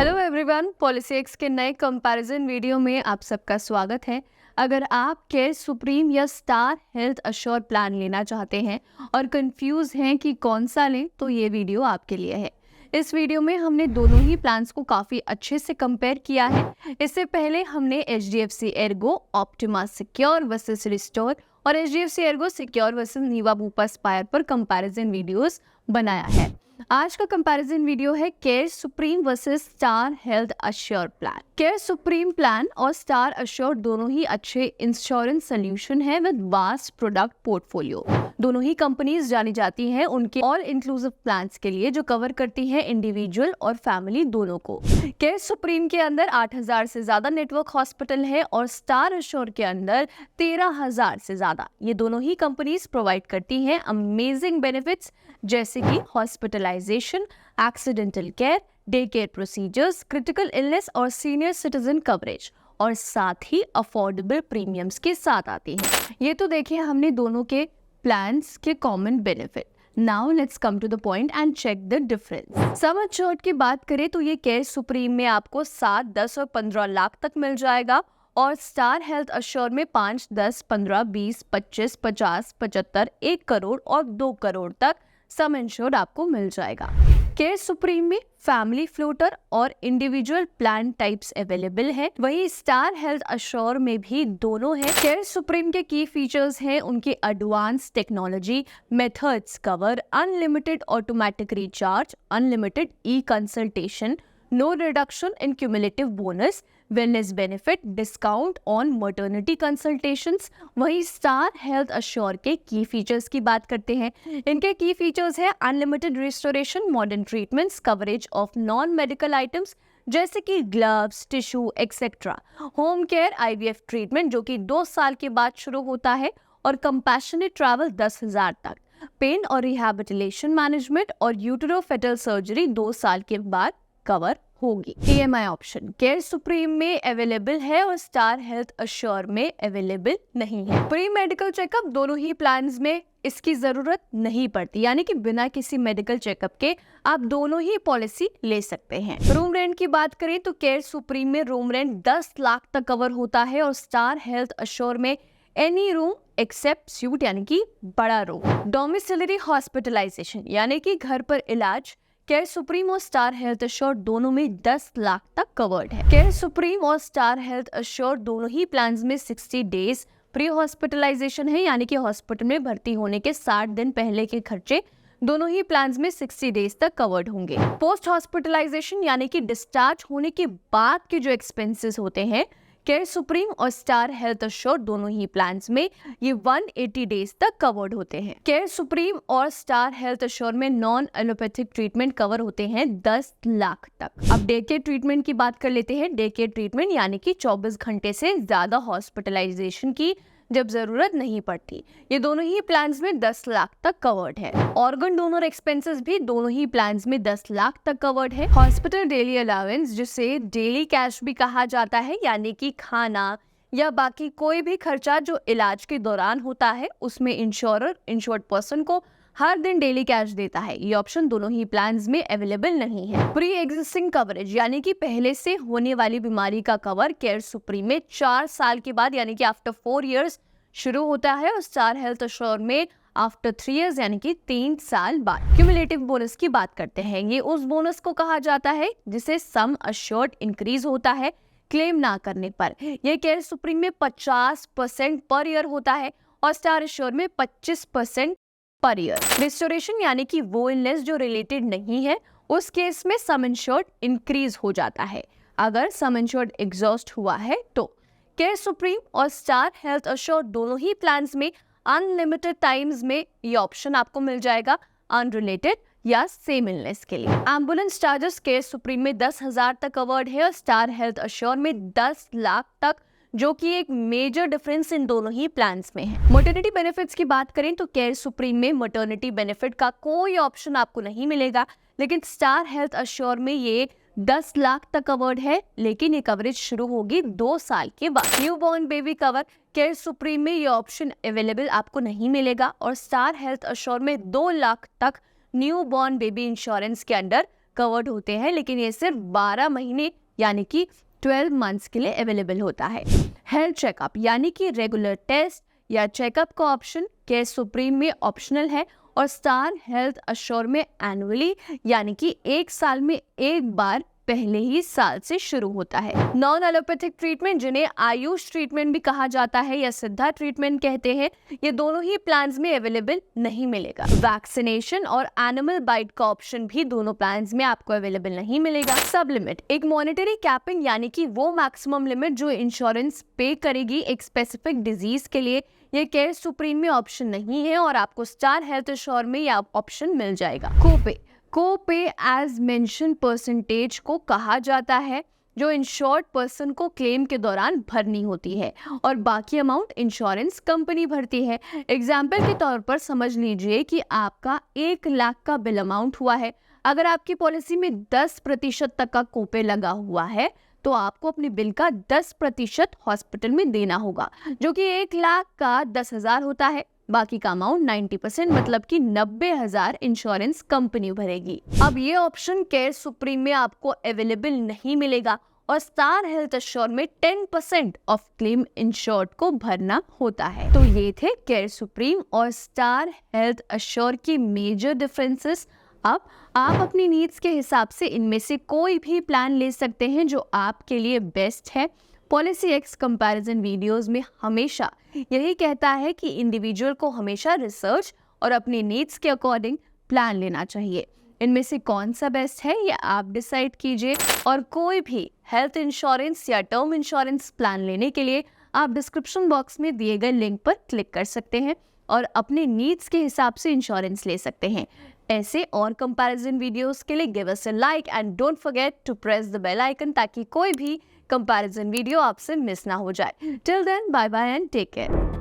Hello everyone, policy x के नए comparison video में आप सबका स्वागत है। अगर आप केयर सुप्रीम या स्टार हेल्थ अश्योर प्लान लेना चाहते हैं और कंफ्यूज हैं कि कौन सा लें, तो ये वीडियो आपके लिए है। इस वीडियो में हमने दोनों ही प्लान्स को काफ़ी अच्छे से कंपेयर किया है। इससे पहले हमने HDFC Ergo Optima Secure versus Restore और HDFC Ergo Secure versus Niva Bupa Aspire पर कंपैरिजन वीडियोस बनाया है। आज का कंपैरिजन वीडियो है Care Supreme versus Star Health Assure plan. Care Supreme plan और स्टार अश्योर दोनों ही अच्छे इंश्योरेंस सोल्यूशन है विद वास्ट प्रोडक्ट पोर्टफोलियो। दोनों ही कंपनीज जानी जाती हैं उनके ऑल इंक्लूसिव प्लान्स के लिए, जो कवर करती हैं इंडिविजुअल और फैमिली दोनों को। केयर सुप्रीम के अंदर 8,000 से ज्यादा नेटवर्क हॉस्पिटल है और स्टार अश्योर के अंदर 13,000 से ज्यादा। ये दोनों ही कंपनीज प्रोवाइड करती हैं अमेजिंग बेनिफिट्स जैसे कि hospitalisation, accidental care, day care procedures, critical illness और सीनियर सिटीजन कवरेज, और साथ ही अफोर्डेबल प्रीमियम्स के साथ आती है। ये तो देखिए हमने दोनों के प्लान्स के common benefit. Now let's come to the point and check the difference. Sum assured की बात करें तो ये केयर सुप्रीम में आपको 7, 10 और 15 लाख तक मिल जाएगा, और स्टार हेल्थ अश्योर में 5, 10, 15, 20, 25, 50, 75, 1 करोड़ और 2 करोड़ तक सम इंश्योर्ड आपको मिल जाएगा। केयर सुप्रीम में फैमिली फ्लोटर और इंडिविजुअल प्लान टाइप्स अवेलेबल है, वही स्टार हेल्थ अश्योर में भी दोनों है। केयर सुप्रीम के की फीचर्स हैं उनके advance technology, methods cover, unlimited automatic recharge, unlimited e consultation, no reduction in cumulative bonus, wellness benefit, discount on maternity consultations. वही स्टार हेल्थ अश्योर के की फीचर्स की बात करते हैं। इनके की फीचर्स है unlimited restoration, modern treatments, coverage of non medical items जैसे कि gloves, tissue etcetera, home care, IVF treatment जो कि 2 साल के बाद शुरू होता है, और कंपैशनेट ट्रैवल 10,000 तक, पेन और रिहैबिलिटेशन मैनेजमेंट और यूटेरोफेटल सर्जरी 2 साल के बाद कवर होगी। EMI ऑप्शन केयर सुप्रीम में अवेलेबल है और स्टार हेल्थ अश्योर में अवेलेबल नहीं है। प्री मेडिकल चेकअप दोनों ही प्लान्स में इसकी जरूरत नहीं पड़ती, यानी कि बिना किसी मेडिकल चेकअप के आप दोनों ही पॉलिसी ले सकते हैं। रूम रेंट की बात करें तो केयर सुप्रीम में रूम रेंट 10 लाख तक कवर होता है, और स्टार हेल्थ अश्योर में एनी रूम एक्सेप्ट स्यूट यानी कि बड़ा रूम। डोमिसिलरी हॉस्पिटलाइजेशन यानी कि घर पर इलाज केयर सुप्रीम और स्टार हेल्थ अश्योर दोनों में 10 लाख तक कवर्ड है। केयर सुप्रीम और स्टार हेल्थ अश्योर दोनों ही प्लान्स में 60 डेज प्री हॉस्पिटलाइजेशन है, यानी कि हॉस्पिटल में भर्ती होने के 60 दिन पहले के खर्चे दोनों ही प्लान्स में 60 डेज तक कवर्ड होंगे। पोस्ट हॉस्पिटलाइजेशन यानी कि डिस्चार्ज होने के बाद के जो एक्सपेंसेस होते हैं, केयर सुप्रीम और स्टार हेल्थ अश्योर दोनों ही प्लान्स में ये 180 डेज तक कवर्ड होते हैं। केयर सुप्रीम और स्टार हेल्थ अश्योर में नॉन एलोपैथिक ट्रीटमेंट कवर होते हैं 10 लाख तक। अब डे केयर ट्रीटमेंट की बात कर लेते हैं। डे केयर ट्रीटमेंट यानी कि 24 घंटे से ज्यादा हॉस्पिटलाइजेशन की जब जरूरत नहीं पड़ती, ये दोनों ही प्लान्स में 10 लाख तक कवर्ड है। ऑर्गन डोनर एक्सपेंसेस भी दोनों ही प्लान्स में 10 लाख तक कवर्ड है। हॉस्पिटल डेली अलाउंस, जिसे डेली कैश भी कहा जाता है, यानी कि खाना या बाकी कोई भी खर्चा जो इलाज के दौरान होता है, उसमें इंश्योरर इंश्योर्ड पर्सन को हर दिन डेली कैश देता है। ये ऑप्शन दोनों ही प्लान्स में अवेलेबल नहीं है। प्री एग्जिस्टिंग कवरेज यानी कि पहले से होने वाली बीमारी का कवर केयर सुप्रीम में 4 साल के बाद यानी कि आफ्टर 4 इयर्स शुरू होता है, और स्टार हेल्थ अश्योर में आफ्टर 3 इयर्स यानी कि 3 साल बाद। क्यूमुलेटिव बोनस की बात करते हैं। ये उस बोनस को कहा जाता है जिसे सम अश्योर्ड इंक्रीज होता है क्लेम ना करने पर। यह केयर सुप्रीम में 50% पर ईयर होता है और स्टार अश्योर में 25% पर ईयर। रिस्टोरेशन यानी कि वो इलनेस जो रिलेटेड नहीं है, उस केस में सम इंश्योर्ड इंक्रीज हो जाता है अगर सम इंश्योर्ड एग्जॉस्ट हुआ है तो। केयर सुप्रीम और स्टार हेल्थ अश्योर दोनों ही प्लान्स में अनलिमिटेड टाइम्स में ये ऑप्शन आपको मिल जाएगा अनरिलेटेड या सेम इलनेस के लिए। एम्बुलेंस चार्जेस केयर सुप्रीम में 10,000 तक कवर्ड है और स्टार हेल्थ अश्योर में 10 लाख तक, जो कि एक मेजर डिफरेंस इन दोनों ही प्लान्स में है। मटर्निटी बेनिफिट्स की बात करें तो केयर सुप्रीम में मटर्निटी बेनिफिट का कोई ऑप्शन आपको नहीं मिलेगा, लेकिन स्टार हेल्थ अश्योर में ये 10 लाख तक कवर्ड है, लेकिन ये कवरेज शुरू होगी 2 साल के बाद। New born baby cover care supreme में ये ऑप्शन अवेलेबल आपको नहीं मिलेगा, और स्टार हेल्थ अश्योर में 2 लाख तक न्यू बॉर्न बेबी इंश्योरेंस के अंडर कवर्ड होते हैं, लेकिन ये सिर्फ 12 महीने यानी कि 12 मंथ्स के लिए अवेलेबल होता है। हेल्थ चेकअप यानी कि रेगुलर टेस्ट या चेकअप का ऑप्शन केयर सुप्रीम में ऑप्शनल है और स्टार हेल्थ अश्योर में एनुअली यानी कि 1 साल में एक बार पहले ही साल से शुरू होता है। नॉन एलोपैथिक ट्रीटमेंट, जिन्हें आयुष ट्रीटमेंट भी कहा जाता है या सिद्धा ट्रीटमेंट कहते हैं, ये दोनों ही प्लान्स में अवेलेबल नहीं मिलेगा। वैक्सीनेशन और एनिमल बाइट का ऑप्शन भी दोनों प्लान्स में आपको अवेलेबल नहीं मिलेगा। सब लिमिट, एक मॉनेटरी कैपिंग यानी कि वो मैक्सिमम लिमिट जो इंश्योरेंस पे करेगी एक स्पेसिफिक डिजीज के लिए, ये केयर सुप्रीम में ऑप्शन नहीं है और आपको स्टार हेल्थ अश्योर में यह ऑप्शन मिल जाएगा। कोपे एज मेंशन परसेंटेज को कहा जाता है जो इंश्योर्ड पर्सन को क्लेम के दौरान भरनी होती है और बाकी अमाउंट इंश्योरेंस कंपनी भरती है। एग्जाम्पल के तौर पर समझ लीजिए कि आपका 1 लाख का बिल अमाउंट हुआ है। अगर आपकी पॉलिसी में 10% तक का कोपे लगा हुआ है तो आपको अपने बिल का 10% हॉस्पिटल में देना होगा, जो कि 1 लाख का 10,000 होता है। बाकी का अमाउंट 90% मतलब कि 90,000 इंश्योरेंस कंपनी भरेगी। अब ये ऑप्शन केयर सुप्रीम में आपको अवेलेबल नहीं मिलेगा और स्टार हेल्थ अश्योर में 10% ऑफ क्लेम इंश्योर्ड को भरना होता है। तो ये थे केयर सुप्रीम और स्टार हेल्थ अश्योर की मेजर डिफरेंसेस। अब आप अपनी नीड्स के हिसाब से इनमें से कोई भी प्लान ले सकते हैं जो आपके लिए बेस्ट है। पॉलिसी एक्स कंपैरिजन वीडियोस में हमेशा यही कहता है कि इंडिविजुअल को हमेशा रिसर्च और अपनी नीड्स के अकॉर्डिंग प्लान लेना चाहिए। इनमें से कौन सा बेस्ट है ये आप डिसाइड कीजिए और कोई भी हेल्थ इंश्योरेंस या टर्म इंश्योरेंस प्लान लेने के लिए आप डिस्क्रिप्शन बॉक्स में दिए गए लिंक पर क्लिक कर सकते हैं और अपने नीड्स के हिसाब से इंश्योरेंस ले सकते हैं। ऐसे और कंपैरिजन वीडियोस के लिए give us a like and don't forget to press the bell icon ताकि कोई भी कंपैरिजन वीडियो आपसे मिस ना हो जाए। Till then, bye bye and take care.